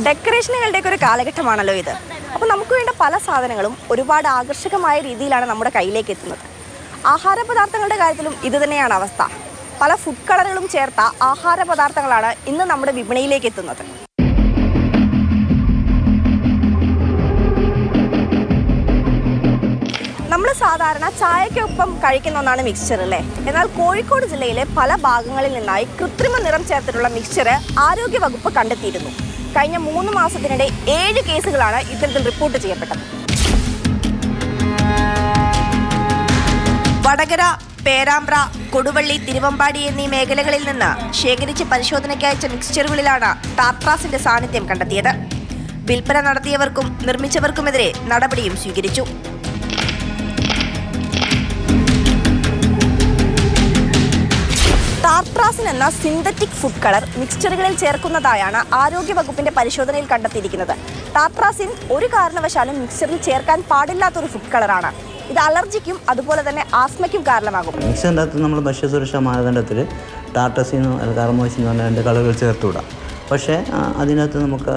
ഡെക്കറേഷനുകളുടെയൊക്കെ ഒരു കാലഘട്ടമാണല്ലോ ഇത്. അപ്പോൾ നമുക്ക് വേണ്ട പല സാധനങ്ങളും ഒരുപാട് ആകർഷകമായ രീതിയിലാണ് നമ്മുടെ കയ്യിലേക്ക് എത്തുന്നത്. ആഹാര പദാർത്ഥങ്ങളുടെ കാര്യത്തിലും ഇത് തന്നെയാണ് അവസ്ഥ. പല ഫുഡ് കളറുകളും ചേർത്ത ആഹാര പദാർത്ഥങ്ങളാണ് ഇന്ന് നമ്മുടെ വിപണിയിലേക്ക് എത്തുന്നത്. നമ്മൾ സാധാരണ ചായക്കൊപ്പം കഴിക്കുന്ന ഒന്നാണ് മിക്സ്ചർ അല്ലേ. എന്നാൽ കോഴിക്കോട് ജില്ലയിലെ പല ഭാഗങ്ങളിൽ നിന്നായി കൃത്രിമ നിറം ചേർത്തിട്ടുള്ള മിക്സ്ചർ ആരോഗ്യവകുപ്പ് കണ്ടെത്തിയിരുന്നു. കഴിഞ്ഞ 3 മാസത്തിനിടെ 7 കേസുകളാണ് ഇത്തരത്തിൽ റിപ്പോർട്ട് ചെയ്യപ്പെട്ടത്. വടകര, പേരാമ്പ്ര, കൊടുവള്ളി, തിരുവമ്പാടി എന്നീ മേഖലകളിൽ നിന്ന് ശേഖരിച്ച് പരിശോധനയ്ക്ക് അയച്ച മിക്സ്ചറുകളിലാണ് ടാർട്രാസിന്റെ സാന്നിധ്യം കണ്ടെത്തിയത്. വിൽപ്പന നടത്തിയവർക്കും നിർമ്മിച്ചവർക്കുമെതിരെ നടപടിയും സ്വീകരിച്ചു. ടാർട്രാസിൻ എന്ന സിന്തറ്റിക് ഫുഡ് കളർ മിക്സ്ചറുകളിൽ ചേർക്കുന്നതായാണ് ആരോഗ്യവകുപ്പിന്റെ പരിശോധനയിൽ കണ്ടെത്തിയിരിക്കുന്നത്. ടാർട്രാസിൻ ഒരു കാരണവശാലും മിക്സ്ചറിൽ ചേർക്കാൻ പാടില്ലാത്തൊരു ഫുഡ് കളറാണ്. ഇത് അലർജിക്കും അതുപോലെ തന്നെ ആസ്മയ്ക്കും കാരണമാകും. മിക്സറിൻ്റെ അകത്ത് നമ്മൾ ഭക്ഷ്യസുരക്ഷാ മാനദണ്ഡത്തിൽ ടാർട്രാസിനും കാർമോസിൻ എന്ന് പറഞ്ഞ 2 കളറുകൾ ചേർത്തുവിടാം. പക്ഷേ അതിനകത്ത് നമുക്ക്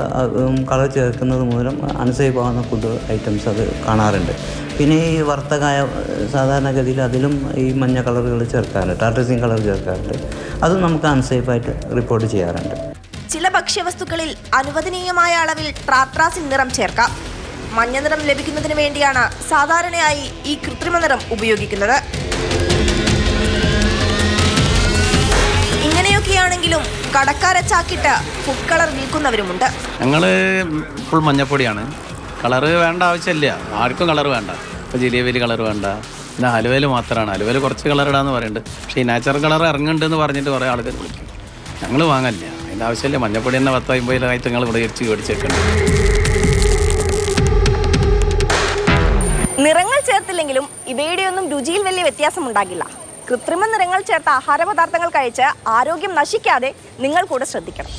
കളർ ചേർക്കുന്നത് മൂലം അൺസേഫ് ആവുന്ന ഫുഡ് ഐറ്റംസ് അത് കാണാറുണ്ട്. പിന്നെ ഈ വറുത്തകായ സാധാരണഗതിയിൽ അതിലും ഈ മഞ്ഞ കളറുകൾ ചേർക്കാറുണ്ട്, ടാർട്രാസിൻ കളർ ചേർക്കാറുണ്ട്. അതും നമുക്ക് അൺസേഫായിട്ട് റിപ്പോർട്ട് ചെയ്യാറുണ്ട്. ചില ഭക്ഷ്യവസ്തുക്കളിൽ അനുവദനീയമായ അളവിൽ ടാർട്രാസിൻ നിറം ചേർക്കാം. മഞ്ഞ നിറം ലഭിക്കുന്നതിന് വേണ്ടിയാണ് സാധാരണയായി ഈ കൃത്രിമ നിറം ഉപയോഗിക്കുന്നത്. ഇങ്ങനെയൊക്കെയാണെങ്കിലും കടക്കാരെ ചാക്കിട്ട് ഫുഡ് കളർ വിൽക്കുന്നവരുമുണ്ട്. ഞങ്ങൾ ഫുൾ മഞ്ഞപ്പൊടിയാണ്. കളറ് വേണ്ട ആവശ്യമില്ല, ആർക്കും കളർ വേണ്ട. ഇപ്പോൾ ജിലേബിയിൽ കളർ വേണ്ട, പിന്നെ ഹലുവയിൽ മാത്രമാണ്. ഹലുവയിൽ കുറച്ച് കളർ ഇടാന്ന് പറയുന്നുണ്ട്. പക്ഷേ ഈ നാച്ചുറൽ കളർ ഇറങ്ങുന്നുണ്ടെന്ന് പറഞ്ഞിട്ട് കുറേ ആൾക്കാർ വിളിക്കും. ഞങ്ങൾ വാങ്ങലില്ല, അതിൻ്റെ ആവശ്യമില്ല. മഞ്ഞപ്പൊടി തന്നെ 10-50 നിങ്ങൾ ഇവിടെ മേടിച്ചേക്കുന്നുണ്ട്. നിറങ്ങൾ ചേർത്തില്ലെങ്കിലും ഇവയുടെയൊന്നും രുചിയിൽ വലിയ വ്യത്യാസം ഉണ്ടാകില്ല. കൃത്രിമ നിറങ്ങൾ ചേർത്ത ആഹാര പദാർത്ഥങ്ങൾ കഴിച്ച് ആരോഗ്യം നശിക്കാതെ നിങ്ങൾ കൂടെ ശ്രദ്ധിക്കണം.